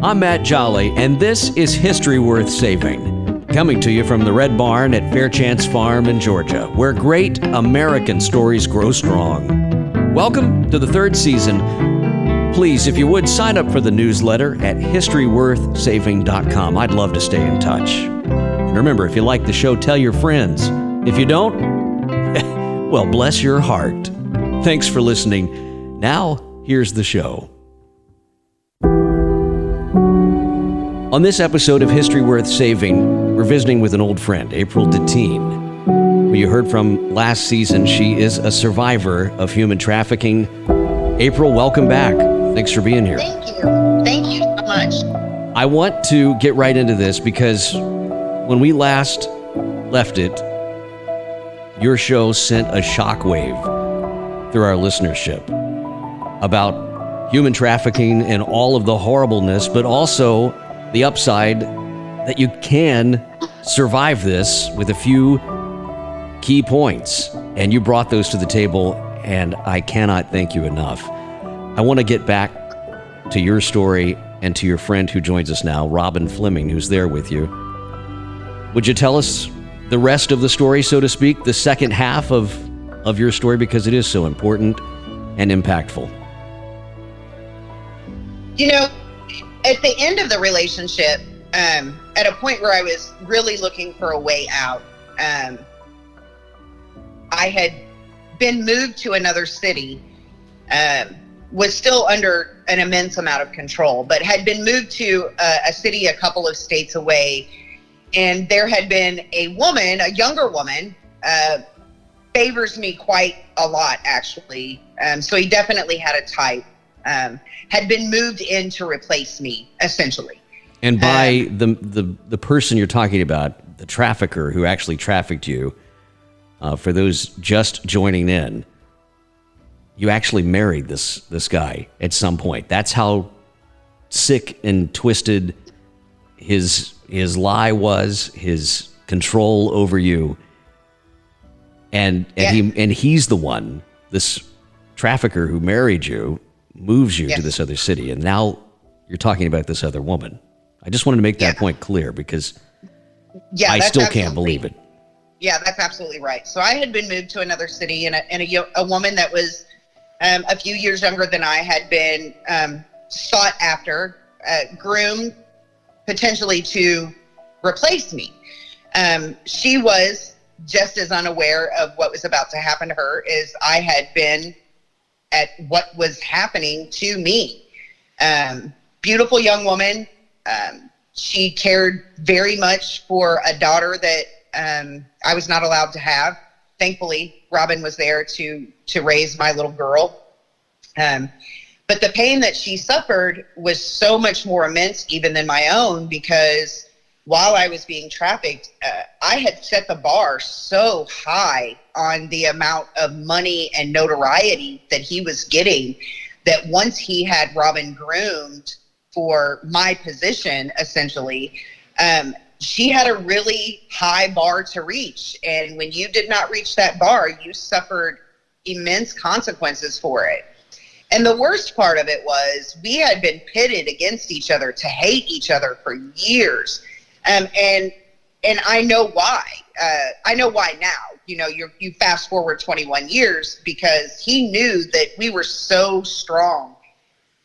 I'm Matt Jolly, and this is History Worth Saving. Coming to you from the Red Barn at Fairchance Farm in Georgia, where great American stories grow strong. Welcome to the third season. Please, if you would, sign up for the newsletter at historyworthsaving.com. I'd love to stay in touch. And remember, if you like the show, tell your friends. If you don't, well, bless your heart. Thanks for listening. Now, here's the show. On this episode of History Worth Saving, we're visiting with an old friend, April DeTienne, who you heard from last season. She is a survivor of human trafficking. April, welcome back. Thanks for being here. Thank you. Thank you so much. I want to get right into this because when we last left it, your show sent a shockwave through our listenership about human trafficking and all of the horribleness, but also the upside that you can survive this with a few key points. And you brought those to the table, and I cannot thank you enough. I want to get back to your story and to your friend who joins us now, Robin Flemming, who's there with you. Would you tell us the rest of the story, so to speak, the second half of your story, because it is so important and impactful? You know, at the end of the relationship, at a point where I was really looking for a way out, I had been moved to another city, was still under an immense amount of control, but had been moved to a city a couple of states away. And there had been a woman, a younger woman, favors me quite a lot, actually. So he definitely had a type. Had been moved in to replace me, essentially. And by the person you're talking about, the trafficker who actually trafficked you, for those just joining in, you actually married this guy at some point. That's how sick and twisted his lie was, his control over you. And he's the one, this trafficker who married you, moves you to this other city, and now you're talking about this other woman. I just wanted to make that point clear because I still can't believe it. Yeah, that's absolutely right. So I had been moved to another city, and a woman that was a few years younger than I had been sought after, groomed, potentially to replace me. She was just as unaware of what was about to happen to her as I had been at what was happening to me. Beautiful young woman. She cared very much for a daughter that I was not allowed to have. Thankfully, Robin was there to raise my little girl. But the pain that she suffered was so much more immense even than my own, because while I was being trafficked, I had set the bar so high on the amount of money and notoriety that he was getting that once he had Robin groomed for my position, essentially, she had a really high bar to reach. And when you did not reach that bar, you suffered immense consequences for it. And the worst part of it was we had been pitted against each other to hate each other for years. And I know why. I know why now. You know, you fast forward 21 years, because he knew that we were so strong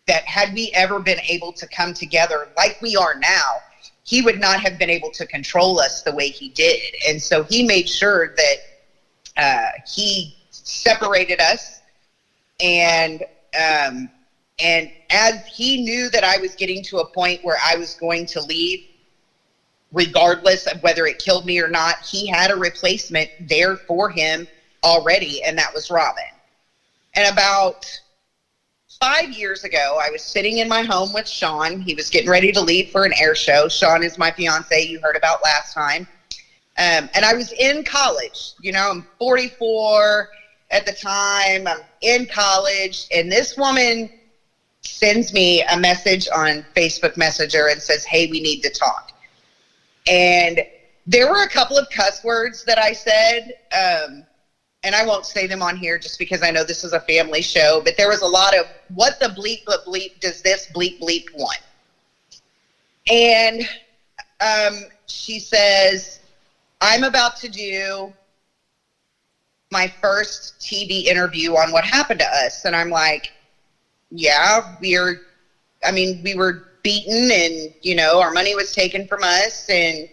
that had we ever been able to come together like we are now, he would not have been able to control us the way he did. And so he made sure that he separated us. And as he knew that I was getting to a point where I was going to leave, regardless of whether it killed me or not, he had a replacement there for him already, and that was Robin. And about 5 years ago, I was sitting in my home with Sean. He was getting ready to leave for an air show. Sean is my fiance you heard about last time. And I was in college. You know, I'm 44 at the time. I'm in college, and this woman sends me a message on Facebook Messenger and says, "Hey, we need to talk." And there were a couple of cuss words that I said, and I won't say them on here just because I know this is a family show, but there was a lot of, what the bleep does this bleep want? And she says, I'm about to do my first TV interview on what happened to us. And I'm like, yeah, we were beaten and, you know, our money was taken from us. And,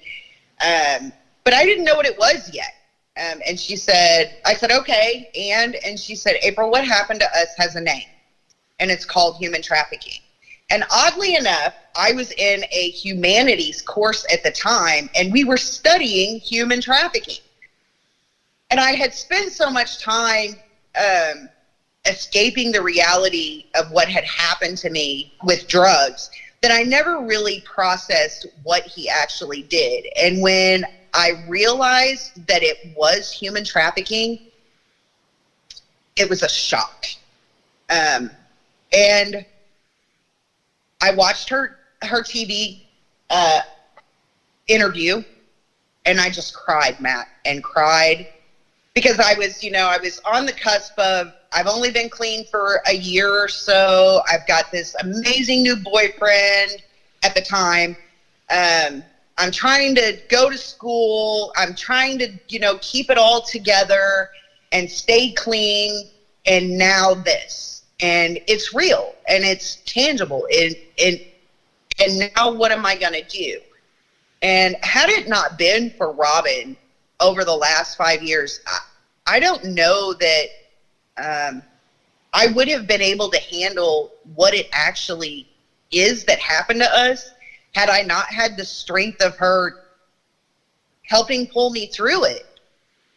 but I didn't know what it was yet. And she said, I said, okay. And she said, April, what happened to us has a name, and it's called human trafficking. And oddly enough, I was in a humanities course at the time, and we were studying human trafficking. And I had spent so much time escaping the reality of what had happened to me with drugs that I never really processed what he actually did. And when I realized that it was human trafficking, it was a shock. And I watched her TV interview, and I just cried, Matt, and cried because I was on the cusp of, I've only been clean for a year or so. I've got this amazing new boyfriend at the time. I'm trying to go to school. I'm trying to, keep it all together and stay clean. And now this, and it's real and it's tangible. And now what am I going to do? And had it not been for Robin over the last 5 years, I don't know that I would have been able to handle what it actually is that happened to us had I not had the strength of her helping pull me through it.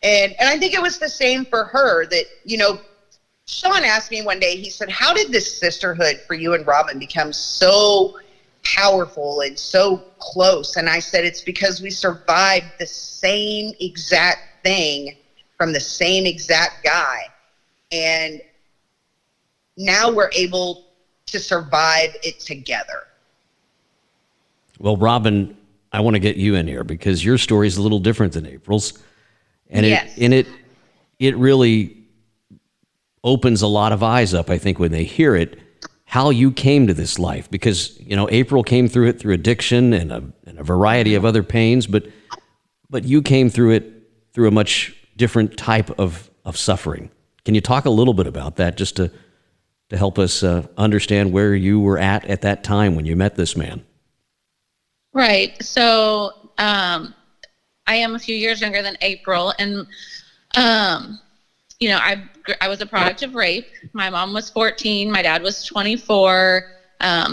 And I think it was the same for her that, Sean asked me one day, he said, how did this sisterhood for you and Robin become so powerful and so close? And I said, it's because we survived the same exact thing from the same exact guy. And now we're able to survive it together. Well, Robin, I want to get you in here because your story is a little different than April's. And yes. it really opens a lot of eyes up, I think, when they hear it, how you came to this life. Because, April came through it through addiction and a variety of other pains, but you came through it through a much different type of suffering. Can you talk a little bit about that just to help us understand where you were at that time when you met this man? Right. So I am a few years younger than April, and I was a product of rape. My mom was 14, my dad was 24.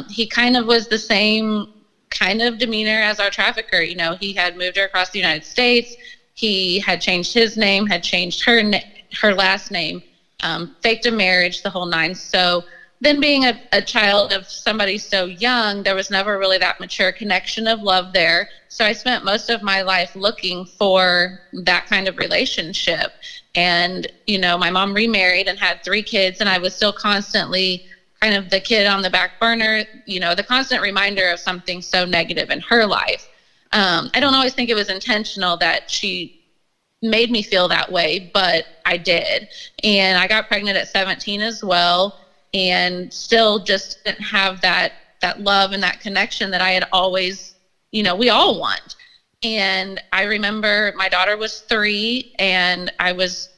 He kind of was the same kind of demeanor as our trafficker. He had moved her across the United States. He had changed his name, had changed her last name, faked a marriage, the whole nine. So then being a child of somebody so young, there was never really that mature connection of love there. So I spent most of my life looking for that kind of relationship. And, my mom remarried and had 3 kids, and I was still constantly kind of the kid on the back burner, the constant reminder of something so negative in her life. I don't always think it was intentional that she made me feel that way, but I did. And I got pregnant at 17 as well, and still just didn't have that love and that connection that I had always, we all want. And I remember my daughter was 3 and I was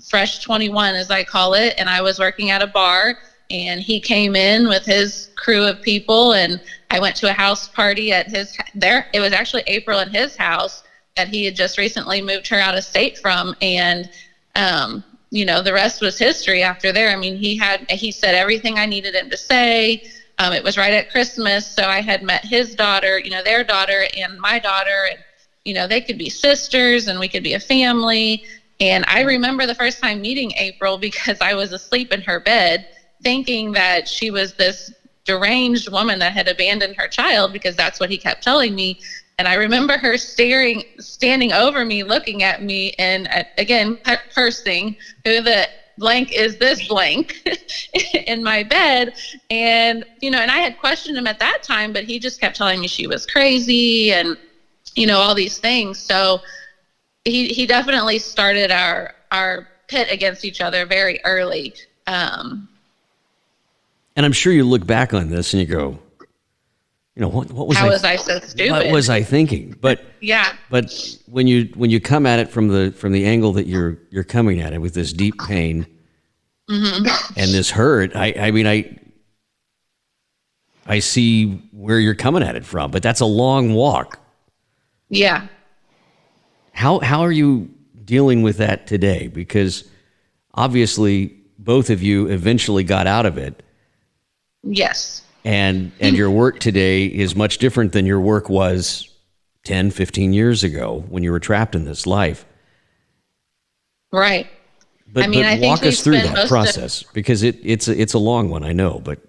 fresh 21, as I call it. And I was working at a bar, and he came in with his crew of people, and I went to a house party at it was actually April at his house that he had just recently moved her out of state from. And, the rest was history after there. I mean, he said everything I needed him to say. It was right at Christmas. So I had met his daughter, their daughter and my daughter, and, they could be sisters and we could be a family. And I remember the first time meeting April because I was asleep in her bed thinking that she was this deranged woman that had abandoned her child, because that's what he kept telling me. And I remember her standing over me, looking at me, and again, cursing, who the blank is this blank in my bed. And, and I had questioned him at that time, but he just kept telling me she was crazy and, all these things. So he definitely started our pit against each other very early. And I'm sure you look back on this and you go, what was How was I so stupid? What was I thinking? But yeah. But when you come at it from the angle that you're coming at it with this deep pain and this hurt, I mean I see where you're coming at it from, but that's a long walk. Yeah. How are you dealing with that today? Because obviously both of you eventually got out of it. Yes. And your work today is much different than your work was 10, 15 years ago when you were trapped in this life. Right. But, I mean, I think walk us through that process because it's a long one, I know, but.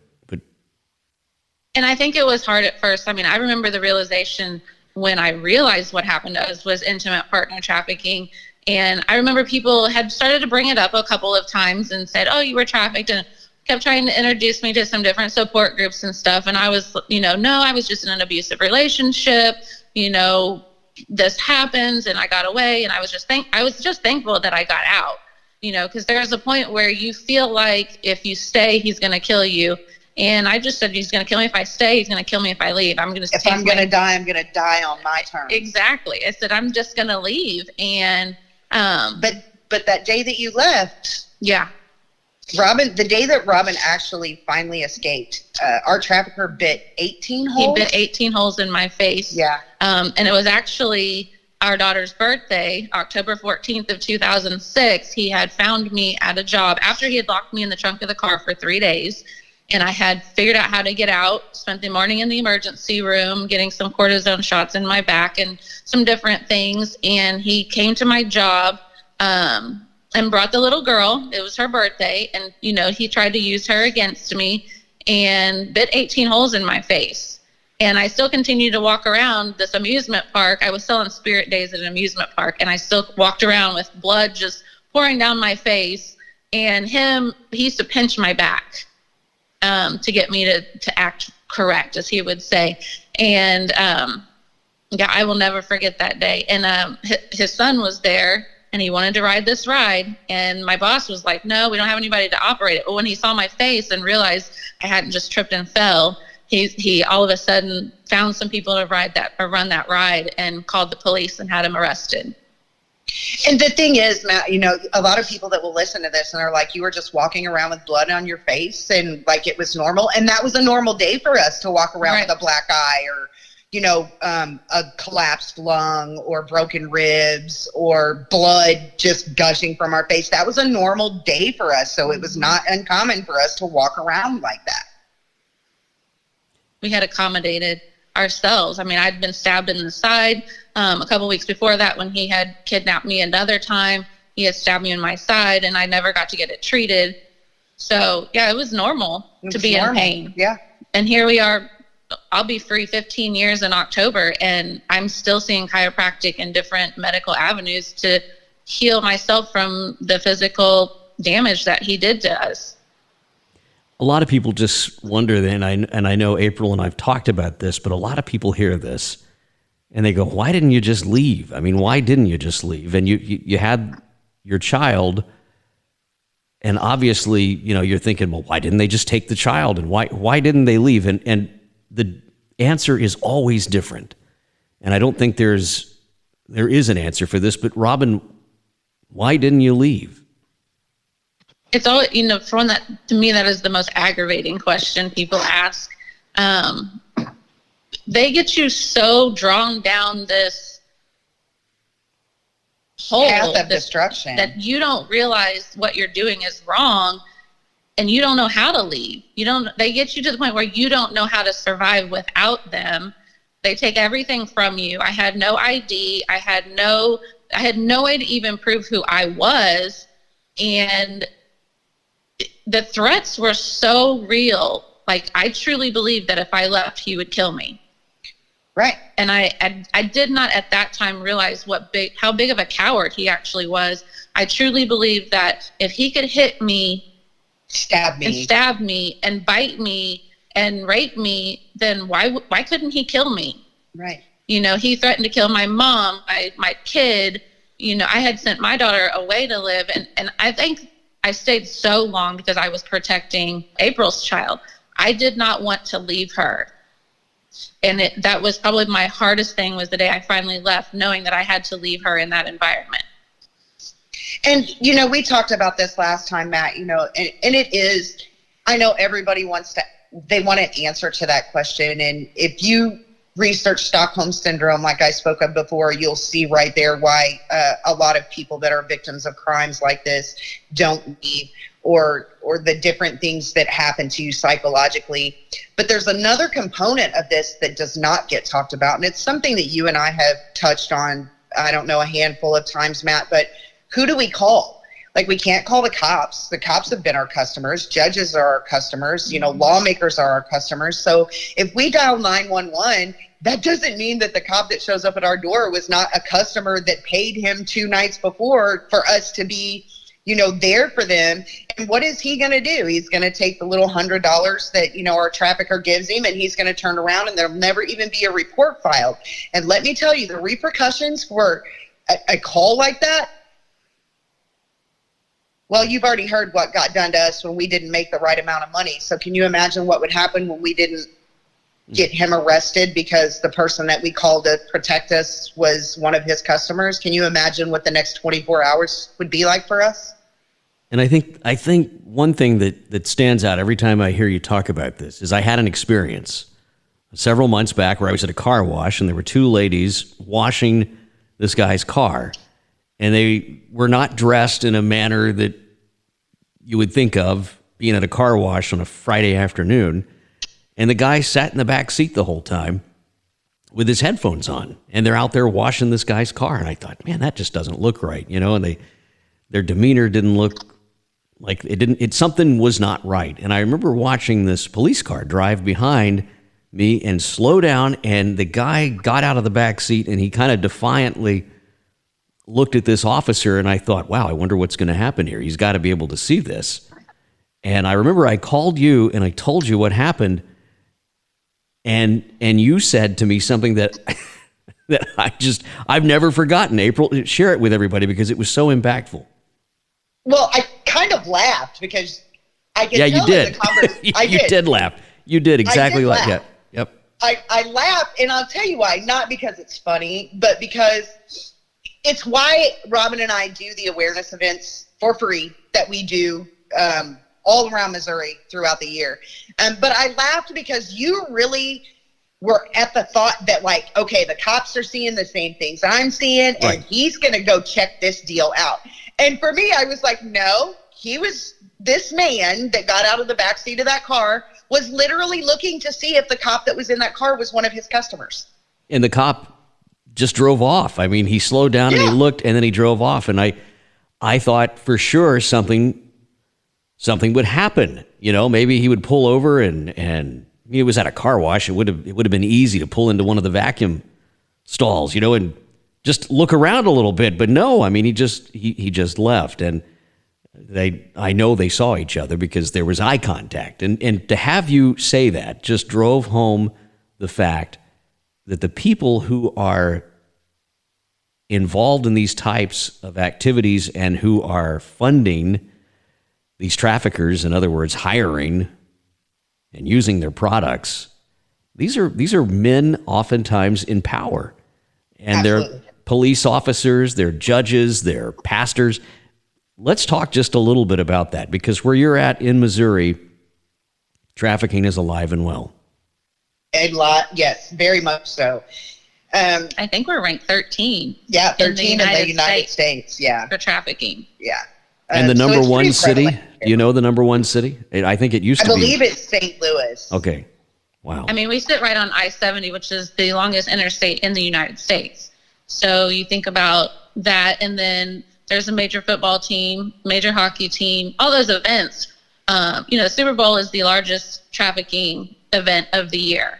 And I think it was hard at first. I mean, I remember the realization when I realized what happened to us was intimate partner trafficking. And I remember people had started to bring it up a couple of times and said, oh, you were trafficked, and kept trying to introduce me to some different support groups and stuff. And I was, no, I was just in an abusive relationship. This happens and I got away. And I was just thankful that I got out, because there's a point where you feel like if you stay, he's going to kill you. And I just said, he's going to kill me if I stay. He's going to kill me if I leave. If I'm going to die, I'm going to die on my terms. Exactly. I said, I'm just going to leave. And, but that day that you left. Yeah. Robin, the day that Robin actually finally escaped, our trafficker bit 18 holes. He bit 18 holes in my face. Yeah. And it was actually our daughter's birthday, October 14th of 2006. He had found me at a job after he had locked me in the trunk of the car for 3 days. And I had figured out how to get out, spent the morning in the emergency room, getting some cortisone shots in my back and some different things. And he came to my job and brought the little girl. It was her birthday. And, he tried to use her against me and bit 18 holes in my face. And I still continued to walk around this amusement park. I was still on Spirit Days at an amusement park. And I still walked around with blood just pouring down my face. And he used to pinch my back. To get me to act correct, as he would say. And I will never forget that day. And his son was there, and he wanted to ride this ride. And my boss was like, no, we don't have anybody to operate it. But when he saw my face and realized I hadn't just tripped and fell, he all of a sudden found some people to run that ride and called the police and had him arrested. And the thing is, Matt, a lot of people that will listen to this and are like, you were just walking around with blood on your face and like it was normal. And that was a normal day for us to walk around with a black eye or, a collapsed lung or broken ribs or blood just gushing from our face. That was a normal day for us. So it was not uncommon for us to walk around like that. We had accommodated ourselves. I mean, I'd been stabbed in the side a couple weeks before that when he had kidnapped me another time. He had stabbed me in my side, and I never got to get it treated. So, yeah, it was normal to be in pain. Yeah. And here we are. I'll be free 15 years in October, and I'm still seeing chiropractic and different medical avenues to heal myself from the physical damage that he did to us. A lot of people just wonder then, and I know April and I've talked about this, but a lot of people hear this and they go, why didn't you just leave? I mean, why didn't you just leave? And you had your child, and obviously, you're thinking, well, why didn't they just take the child? And why didn't they leave? And the answer is always different. And I don't think there is an answer for this, but Robin, why didn't you leave? It's all, for one, that to me, that is the most aggravating question people ask. They get you so drawn down this hole path of destruction that you don't realize what you're doing is wrong, and you don't know how to leave. They get you to the point where you don't know how to survive without them. They take everything from you. I had no ID. I had no way to even prove who I was. And the threats were so real. Like, I truly believed that if I left, he would kill me. Right. And I did not at that time realize how big of a coward he actually was. I truly believed that if he could hit me, stab me and bite me and rape me, then why couldn't he kill me? Right. He threatened to kill my mom, my kid. I had sent my daughter away to live, and I think I stayed so long because I was protecting April's child. I did not want to leave her. And that was probably my hardest thing, was the day I finally left, knowing that I had to leave her in that environment. And, you know, we talked about this last time, Matt, you know, and it is, I know everybody they want an answer to that question. And if you research Stockholm Syndrome, like I spoke of before, you'll see right there why a lot of people that are victims of crimes like this don't leave, or the different things that happen to you psychologically. But there's another component of this that does not get talked about, and it's something that you and I have touched on, I don't know, a handful of times, Matt, but who do we call? Like, we can't call the cops. The cops have been our customers. Judges are our customers. You know, lawmakers are our customers. So if we dial 911, that doesn't mean that the cop that shows up at our door was not a customer that paid him 2 nights before for us to be, you know, there for them. And what is he going to do? He's going to take the little $100 that, you know, our trafficker gives him, and he's going to turn around and there'll never even be a report filed. And let me tell you, the repercussions for a call like that, well, you've already heard what got done to us when we didn't make the right amount of money. So can you imagine what would happen when we didn't get him arrested because the person that we called to protect us was one of his customers? Can you imagine what the next 24 hours would be like for us? And I think one thing that stands out every time I hear you talk about this is I had an experience several months back where I was at a car wash, and there were 2 ladies washing this guy's car. And they were not dressed in a manner that you would think of being at a car wash on a Friday afternoon. And the guy sat in the back seat the whole time with his headphones on. And they're out there washing this guy's car. And I thought, man, that just doesn't look right. You know, and their demeanor didn't look like something was not right. And I remember watching this police car drive behind me and slow down. And the guy got out of the back seat and he kind of defiantly looked at this officer, and I thought, wow, I wonder what's going to happen here. He's got to be able to see this. And I remember I called you and I told you what happened. And you said to me something that I've never forgotten. April, share it with everybody because it was so impactful. Well, I kind of laughed because I could tell you did. You did laugh. You did exactly like that. Yep. I laughed, and I'll tell you why. Not because it's funny, but because it's why Robin and I do the awareness events for free that we do all around Missouri throughout the year. But I laughed because you really were at the thought that, like, okay, the cops are seeing the same things I'm seeing, and he's going to go check this deal out. And for me, I was like, no, this man that got out of the backseat of that car was literally looking to see if the cop that was in that car was one of his customers. And the cop just drove off. I mean, he slowed down and he looked, and then he drove off. And I thought for sure something would happen. You know, maybe he would pull over and it was at a car wash. It would have been easy to pull into one of the vacuum stalls, you know, and just look around a little bit. But no, I mean, he just left. And I know they saw each other because there was eye contact. And to have you say that just drove home the fact that the people who are involved in these types of activities and who are funding these traffickers, in other words, hiring and using their products, these are men oftentimes in power. And Absolutely. They're police officers, they're judges, they're pastors. Let's talk just a little bit about that, because where you're at in Missouri, trafficking is alive and well. A lot, yes, very much so. I think we're ranked 13. Yeah, 13 in the United States. Yeah, for trafficking. Yeah. And the number one city? prevalent. Do you know the number one city? I think it used to be. I believe it's St. Louis. Okay. Wow. I mean, we sit right on I-70, which is the longest interstate in the United States. So you think about that, and then there's a major football team, major hockey team, all those events. Super Bowl is the largest trafficking event of the year.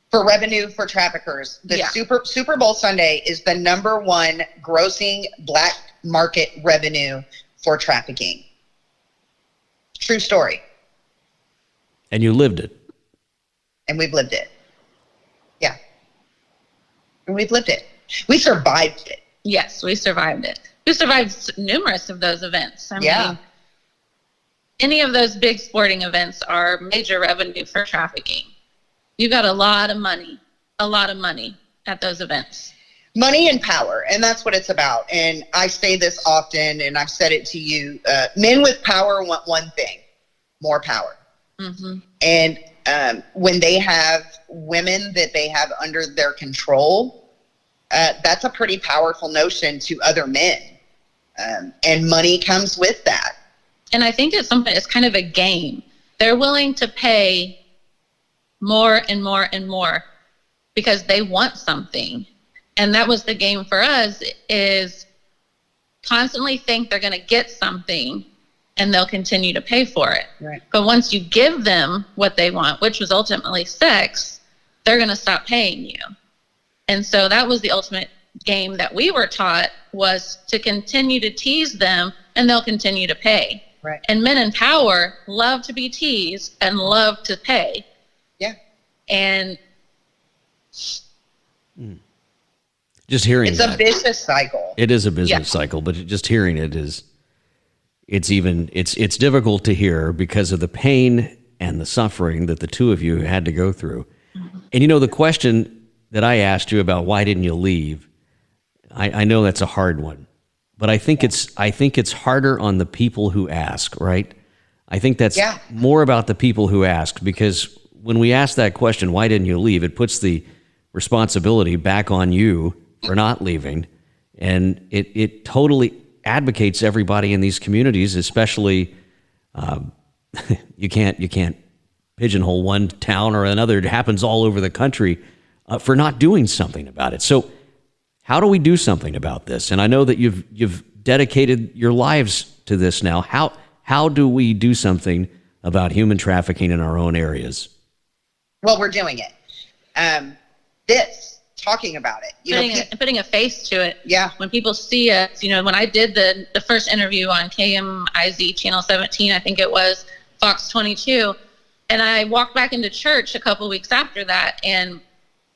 For revenue for traffickers, the Super Bowl Sunday is the number one grossing black market revenue for trafficking. True story. And you lived it. And we've lived it. Yeah. And we've lived it. We survived it. Yes, we survived it. We survived numerous of those events. I mean, any of those big sporting events are major revenue for trafficking. You got a lot of money at those events. Money and power, and that's what it's about. And I say this often, and I've said it to you. Men with power want one thing: more power. Mm-hmm. And when they have women that they have under their control, that's a pretty powerful notion to other men. And money comes with that. And I think it's kind of a game. They're willing to pay more and more and more because they want something. And that was the game for us, is constantly think they're going to get something and they'll continue to pay for it. Right. But once you give them what they want, which was ultimately sex, they're going to stop paying you. And so that was the ultimate game that we were taught, was to continue to tease them and they'll continue to pay. Right. And men in power love to be teased and love to pay. Yeah. And just hearing it's that, a vicious cycle. it is a business cycle, but just hearing it is, it's difficult to hear because of the pain and the suffering that the two of you had to go through. Mm-hmm. And you know, the question that I asked you about why didn't you leave, I know that's a hard one, but I think it's harder on the people who ask, right? I think that's more about the people who ask, because when we ask that question, why didn't you leave, it puts the responsibility back on you for not leaving. And it totally advocates everybody in these communities, especially you can't pigeonhole one town or another. It happens all over the country for not doing something about it. So how do we do something about this? And I know that you've dedicated your lives to this now. How do we do something about human trafficking in our own areas? Well, we're doing it. Talking about it. Putting a face to it. Yeah. When people see us, when I did the first interview on KMIZ Channel 17, I think it was, Fox 22, and I walked back into church a couple weeks after that, and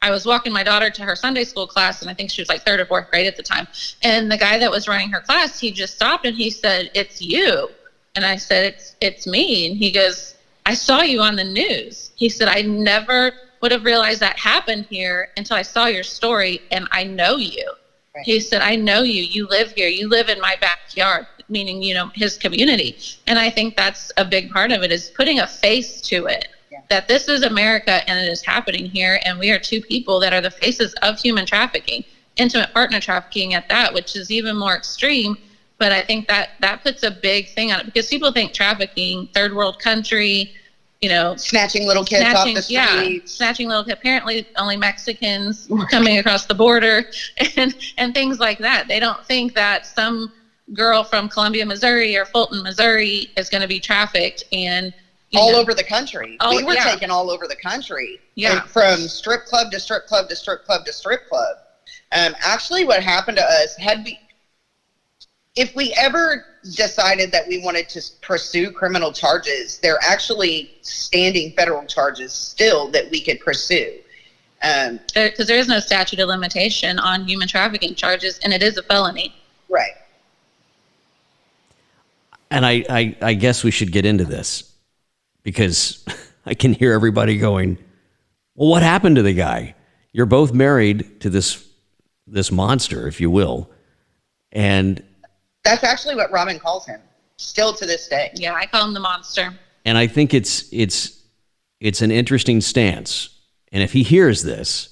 I was walking my daughter to her Sunday school class, and I think she was like 3rd or 4th grade at the time. And the guy that was running her class, he just stopped and he said, "It's you." And I said, it's me. And he goes, "I saw you on the news." He said, "I never would have realized that happened here until I saw your story, and I know you." Right. He said, "I know you. You live here. You live in my backyard," meaning, his community. And I think that's a big part of it, is putting a face to it. That this is America and it is happening here, and we are two people that are the faces of human trafficking, intimate partner trafficking at that, which is even more extreme. But I think that puts a big thing on it, because people think trafficking, third world country, snatching little kids off the streets. Yeah, snatching little kids. Apparently only Mexicans coming across the border and things like that. They don't think that some girl from Columbia, Missouri or Fulton, Missouri is going to be trafficked and all over the country. We were taken all over the country. Yeah. And from strip club to strip club to strip club to strip club. Actually, what happened to us, if we ever decided that we wanted to pursue criminal charges, they're actually standing federal charges still that we could pursue. Because there is no statute of limitation on human trafficking charges, and it is a felony. Right. And I guess we should get into this, because I can hear everybody going, well, what happened to the guy? You're both married to this monster, if you will. And that's actually what Robin calls him, still to this day. Yeah, I call him the monster. And I think it's an interesting stance. And if he hears this,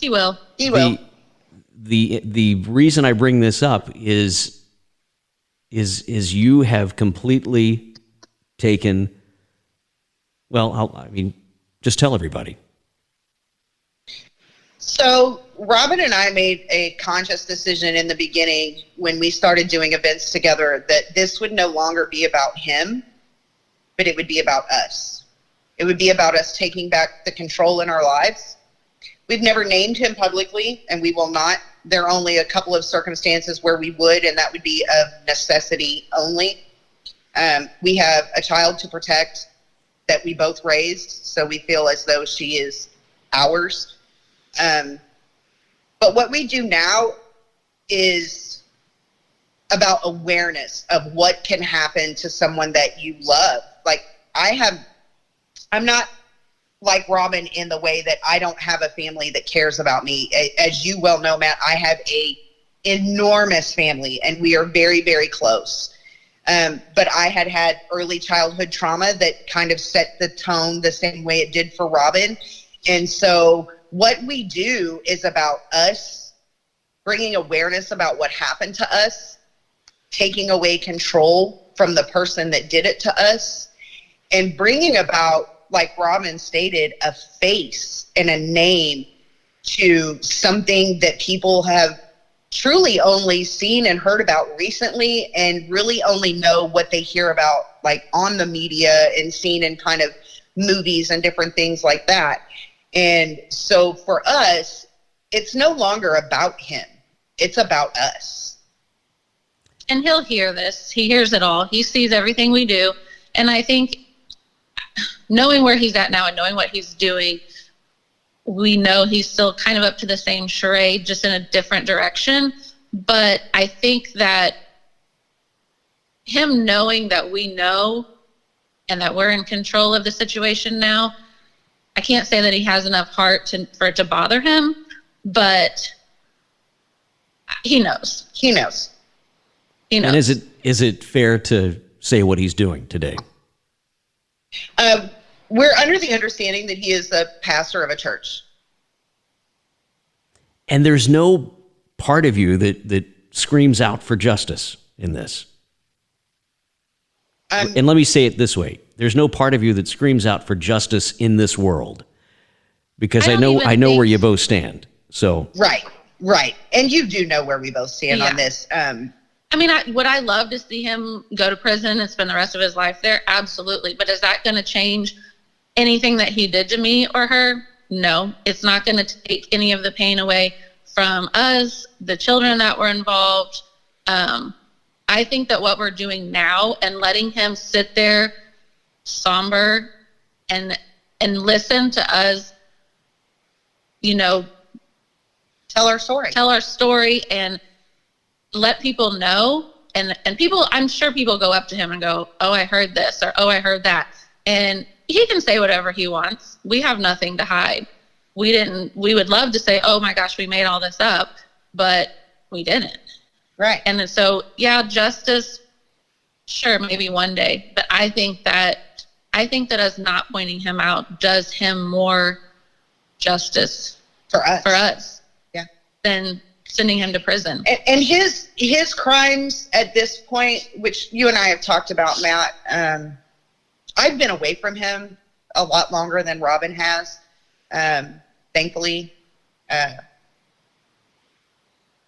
he will. He will. The reason I bring this up is you have completely taken, just tell everybody. So Robin and I made a conscious decision in the beginning when we started doing events together that this would no longer be about him, but it would be about us. It would be about us taking back the control in our lives. We've never named him publicly, and we will not. There are only a couple of circumstances where we would, and that would be of necessity only. We have a child to protect that we both raised, so we feel as though she is ours. But what we do now is about awareness of what can happen to someone that you love. Like, I'm not like Robin in the way that I don't have a family that cares about me. As you well know, Matt, I have a enormous family and we are very, very close. But I had early childhood trauma that kind of set the tone the same way it did for Robin. And so what we do is about us bringing awareness about what happened to us, taking away control from the person that did it to us, and bringing about, like Robin stated, a face and a name to something that people have truly only seen and heard about recently, and really only know what they hear about like on the media and seen in kind of movies and different things like that. And so for us, it's no longer about him. It's about us. And he'll hear this. He hears it all. He sees everything we do. And I think knowing where he's at now and knowing what he's doing, we know he's still kind of up to the same charade, just in a different direction. But I think that him knowing that we know and that we're in control of the situation now, I can't say that he has enough heart for it to bother him, but he knows. He knows. He knows. And is it fair to say what he's doing today? We're under the understanding that he is the pastor of a church. And there's no part of you that screams out for justice in this. And let me say it this way. There's no part of you that screams out for justice in this world, because I know where you both stand. So Right. And you do know where we both stand on this. I mean, would I love to see him go to prison and spend the rest of his life there? Absolutely. But is that going to change anything that he did to me or her? No, it's not going to take any of the pain away from us, the children that were involved. I think that what we're doing now and letting him sit there somber and listen to us, tell our story and let people know. And people, I'm sure people go up to him and go, oh, I heard this, or, oh, I heard that. And he can say whatever he wants. We have nothing to hide. We would love to say, oh my gosh, we made all this up, but we didn't. Right. And so, yeah, justice, sure, maybe one day. But I think that us not pointing him out does him more justice for us. Yeah. Than sending him to prison. And his crimes at this point, which you and I have talked about, Matt, I've been away from him a lot longer than Robin has. Thankfully,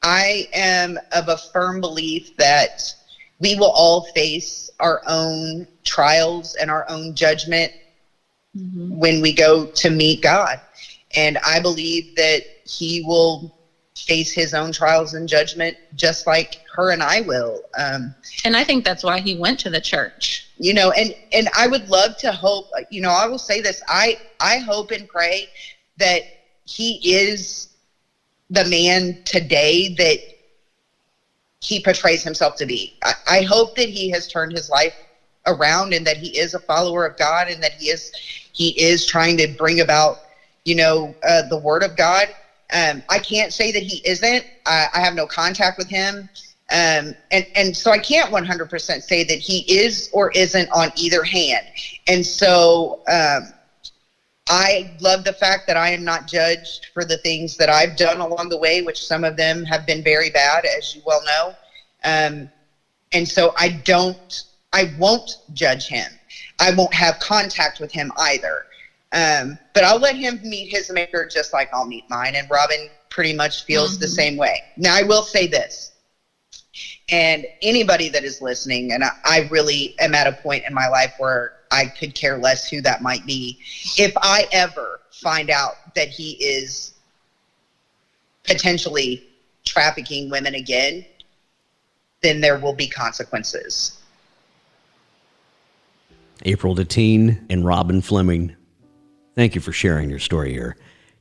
I am of a firm belief that we will all face our own trials and our own judgment when we go to meet God. And I believe that he will face his own trials and judgment just like her and I will. And I think that's why he went to the church. And I would love to hope, I will say this, I hope and pray that he is the man today that he portrays himself to be. I hope that he has turned his life around and that he is a follower of God and that he is trying to bring about, the word of God. I can't say that he isn't. I have no contact with him. And so I can't 100% say that he is or isn't on either hand. And so, I love the fact that I am not judged for the things that I've done along the way, which some of them have been very bad, as you well know. And so I won't judge him. I won't have contact with him either. But I'll let him meet his maker just like I'll meet mine. And Robin pretty much feels the same way. Now, I will say this, and anybody that is listening, and I really am at a point in my life where I could care less who that might be. If I ever find out that he is potentially trafficking women again, then there will be consequences. April DeTienne and Robin Flemming, thank you for sharing your story here.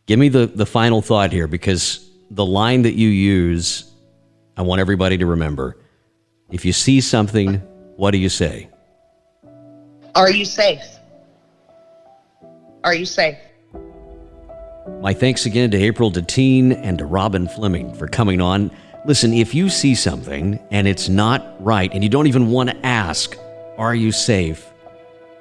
Give me the final thought here, because the line that you use, I want everybody to remember. If you see something, what do you say? Are you safe? Are you safe? My thanks again to April DeTienne and to Robin Flemming for coming on. Listen, if you see something and it's not right and you don't even want to ask, are you safe?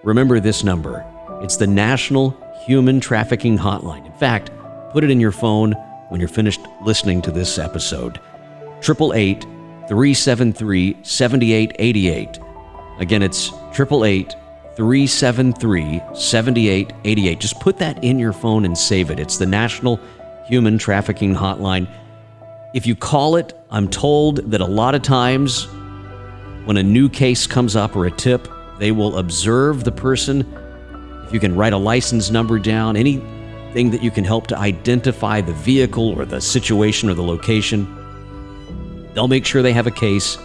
Remember this number. It's the National Human Trafficking Hotline. In fact, put it in your phone when you're finished listening to this episode. 888-373-7888. Again, it's 888-373-7888. Just put that in your phone and save it. It's the National Human Trafficking Hotline. If you call it, I'm told that a lot of times when a new case comes up or a tip, they will observe the person. If you can write a license number down, anything that you can help to identify the vehicle or the situation or the location, they'll make sure they have a case,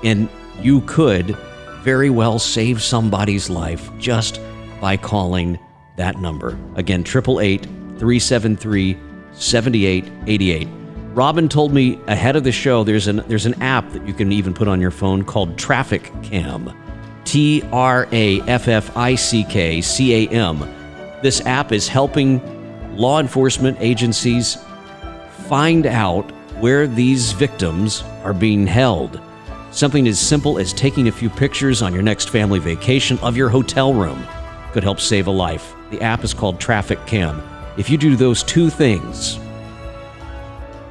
and you could very well save somebody's life just by calling that number. Again, 888-373-7888. Robin told me ahead of the show there's an app that you can even put on your phone called Trafficking. Traffickcam. This app is helping law enforcement agencies find out where these victims are being held. Something as simple as taking a few pictures on your next family vacation of your hotel room could help save a life. The app is called Trafficking. If you do those two things,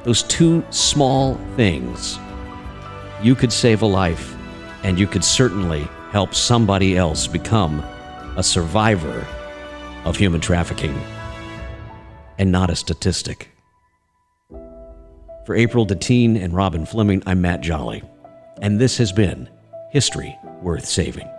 those two small things, you could save a life, and you could certainly help somebody else become a survivor of human trafficking and not a statistic. For April DeTienne and Robin Flemming, I'm Matt Jolly, and this has been History Worth Saving.